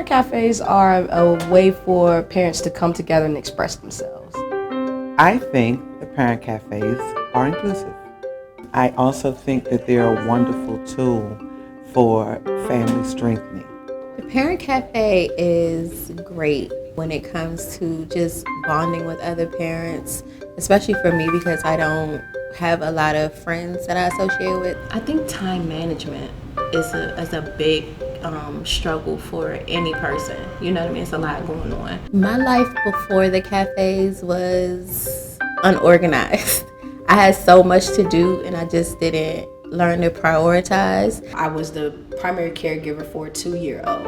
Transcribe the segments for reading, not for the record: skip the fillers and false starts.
parent cafes are a way for parents to come together and express themselves. I think the parent cafes are inclusive. I also think that they're a wonderful tool for family strengthening. The Parent Cafe is great when it comes to just bonding with other parents, especially for me because I don't have a lot of friends that I associate with. I think time management is a big struggle for any person. You know what I mean? It's a lot going on. My life before the cafes was unorganized. I had so much to do and I just didn't learn to prioritize. I was the primary caregiver for a 2-year-old,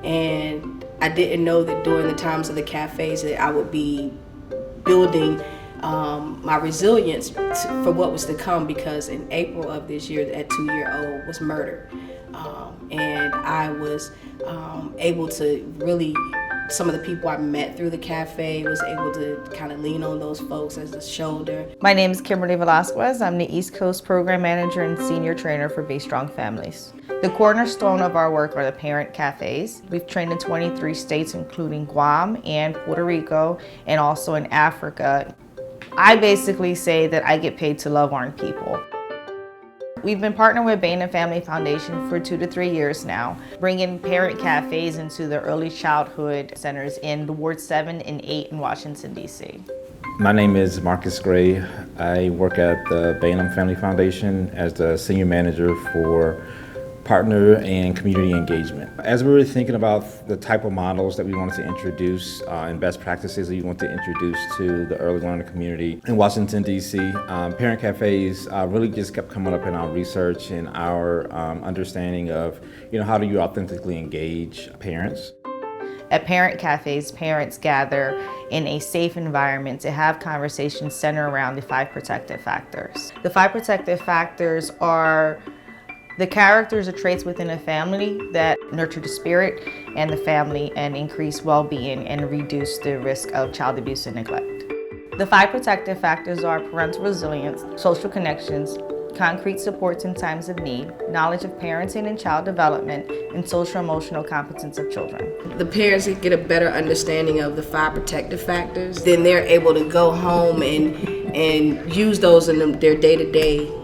and I didn't know that during the times of the cafes that I would be building my resilience for what was to come, because in April of this year, that 2-year-old was murdered. And I was able to really, some of the people I met through the cafe, was able to kind of lean on those folks as a shoulder. My name is Kimberly Velasquez. I'm the East Coast Program Manager and Senior Trainer for Be Strong Families. The cornerstone of our work are the Parent Cafés. We've trained in 23 states, including Guam and Puerto Rico, and also in Africa. I basically say that I get paid to love on people. We've been partnering with Bainum Family Foundation for 2 to 3 years now, bringing parent cafes into the early childhood centers in the Ward 7 and 8 in Washington, D.C. My name is Marcus Gray. I work at the Bainum Family Foundation as the Senior Manager for Partner and Community Engagement. As we were thinking about the type of models that we wanted to introduce and best practices that we want to introduce to the early learner community in Washington, D.C., parent cafes really just kept coming up in our research and our understanding of, how do you authentically engage parents. At parent cafes, parents gather in a safe environment to have conversations centered around the 5 protective factors. The 5 protective factors are the characters or traits within a family that nurture the spirit and the family and increase well-being and reduce the risk of child abuse and neglect. The 5 protective factors are parental resilience, social connections, concrete supports in times of need, knowledge of parenting and child development, and social-emotional competence of children. The parents get a better understanding of the 5 protective factors, then they're able to go home and use those in their day-to-day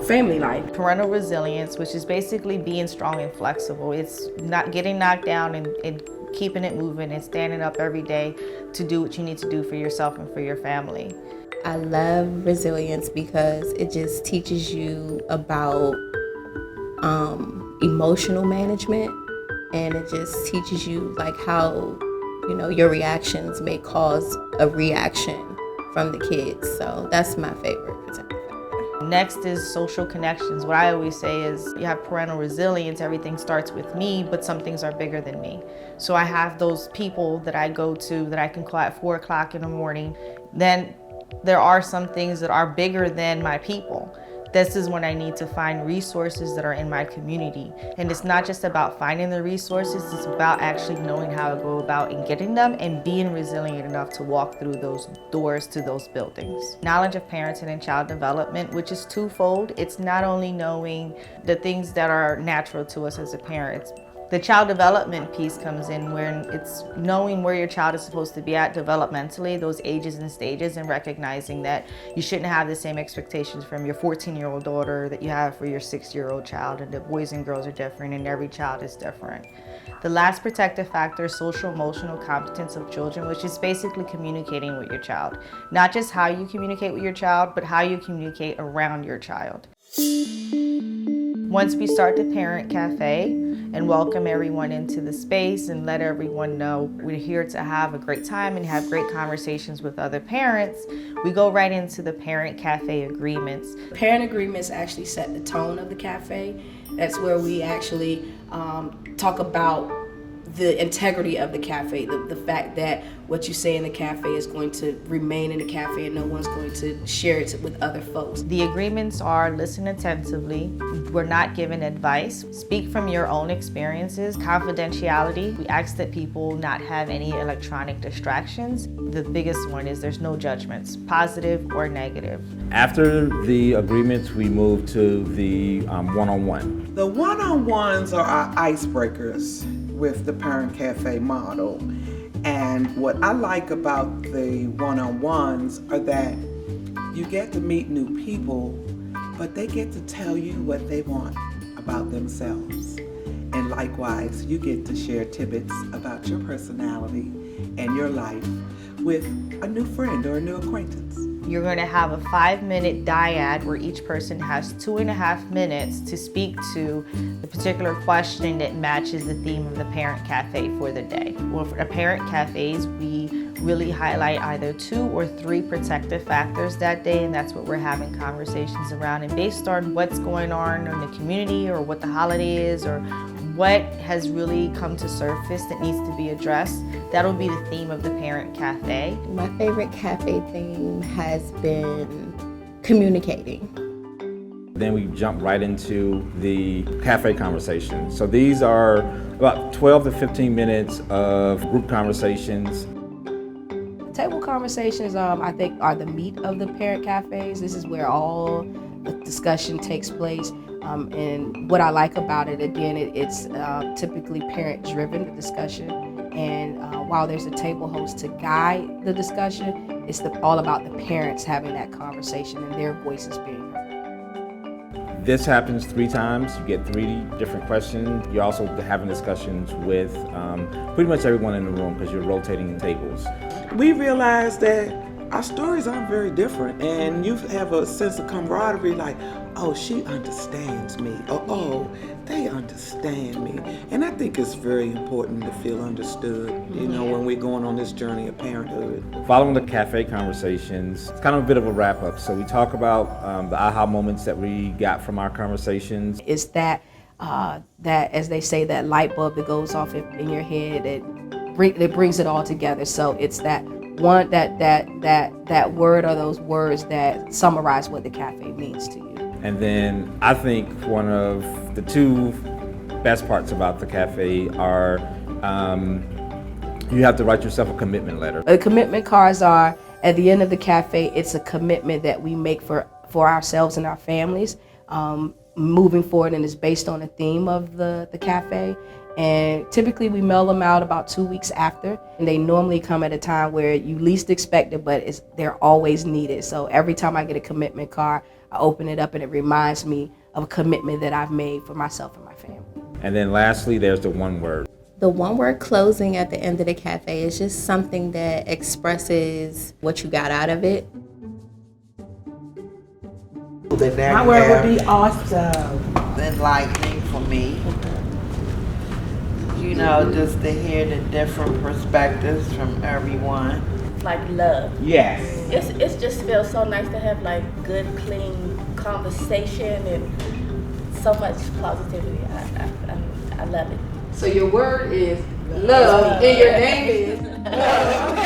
family life. Parental resilience, which is basically being strong and flexible. It's not getting knocked down and keeping it moving and standing up every day to do what you need to do for yourself and for your family. I love resilience because it just teaches you about emotional management, and it just teaches you like how your reactions may cause a reaction from the kids. So that's my favorite protective factor. Next is social connections. What I always say is you have parental resilience, everything starts with me, but some things are bigger than me. So I have those people that I go to that I can call at 4 o'clock in the morning. Then there are some things that are bigger than my people. This is when I need to find resources that are in my community. And it's not just about finding the resources, it's about actually knowing how to go about and getting them and being resilient enough to walk through those doors to those buildings. Knowledge of parenting and child development, which is twofold. It's not only knowing the things that are natural to us as a parent. The child development piece comes in where it's knowing where your child is supposed to be at developmentally, those ages and stages, and recognizing that you shouldn't have the same expectations from your 14-year-old daughter that you have for your 6-year-old child, and that boys and girls are different and every child is different. The last protective factor is social emotional competence of children, which is basically communicating with your child. Not just how you communicate with your child, but how you communicate around your child. Once we start the Parent Cafe and welcome everyone into the space and let everyone know we're here to have a great time and have great conversations with other parents, we go right into the Parent Cafe agreements. Parent agreements actually set the tone of the cafe. That's where we actually talk about the integrity of the cafe, the fact that what you say in the cafe is going to remain in the cafe and no one's going to share it with other folks. The agreements are listen attentively, we're not giving advice, speak from your own experiences, confidentiality. We ask that people not have any electronic distractions. The biggest one is there's no judgments, positive or negative. After the agreements, we move to the one-on-one. The one-on-ones are our icebreakers. with the Parent Cafe model. And what I like about the one-on-ones are that you get to meet new people, but they get to tell you what they want about themselves. And likewise, you get to share tidbits about your personality and your life with a new friend or a new acquaintance. You're going to have a 5-minute dyad where each person has 2.5 minutes to speak to the particular question that matches the theme of the Parent Cafe for the day. Well, for the Parent Cafes, we really highlight either 2 or 3 protective factors that day, and that's what we're having conversations around. And based on what's going on in the community or what the holiday is or what has really come to surface that needs to be addressed, that'll be the theme of the Parent Cafe. My favorite cafe theme has been communicating. Then we jump right into the cafe conversation. So these are about 12 to 15 minutes of group conversations. Table conversations, I think, are the meat of the Parent Cafes. This is where all the discussion takes place. And what I like about it, again, it's typically parent-driven, the discussion. And while there's a table host to guide the discussion, it's all about the parents having that conversation and their voices being heard. This happens 3 times. You get 3 different questions. You're also having discussions with pretty much everyone in the room because you're rotating tables. We realized that our stories aren't very different, and you have a sense of camaraderie, like, oh, she understands me, oh, they understand me. And I think it's very important to feel understood, you know, when we're going on this journey of parenthood. Following the cafe conversations, it's kind of a bit of a wrap up. So we talk about the aha moments that we got from our conversations. It's that, as they say, that light bulb that goes off in your head, that brings it all together. So it's that one, that word or those words that summarize what the cafe means to you. And then I think one of the 2 best parts about the cafe are you have to write yourself a commitment letter. The commitment cards are, at the end of the cafe, it's a commitment that we make for ourselves and our families moving forward, and it's based on the theme of the cafe. And typically we mail them out about 2 weeks after, and they normally come at a time where you least expect it, but they're always needed. So every time I get a commitment card, I open it up and it reminds me of a commitment that I've made for myself and my family. And then lastly, there's the one word. The one-word closing at the end of the cafe is just something that expresses what you got out of it. My word would be awesome. Enlightening for me. You know, just to hear the different perspectives from everyone. Like love. Yes. It just feels so nice to have like good, clean conversation and so much positivity. I love it. So your word is love, and your name is love.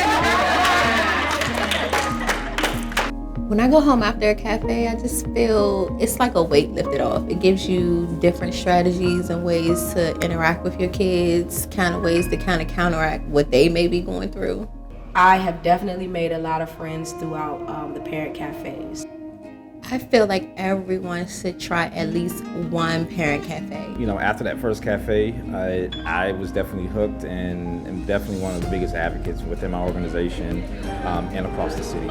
When I go home after a cafe, I just feel it's like a weight lifted off. It gives you different strategies and ways to interact with your kids, kind of ways to kind of counteract what they may be going through. I have definitely made a lot of friends throughout the Parent Cafes. I feel like everyone should try at least one Parent Cafe. You know, after that first cafe, I was definitely hooked and definitely one of the biggest advocates within my organization and across the city.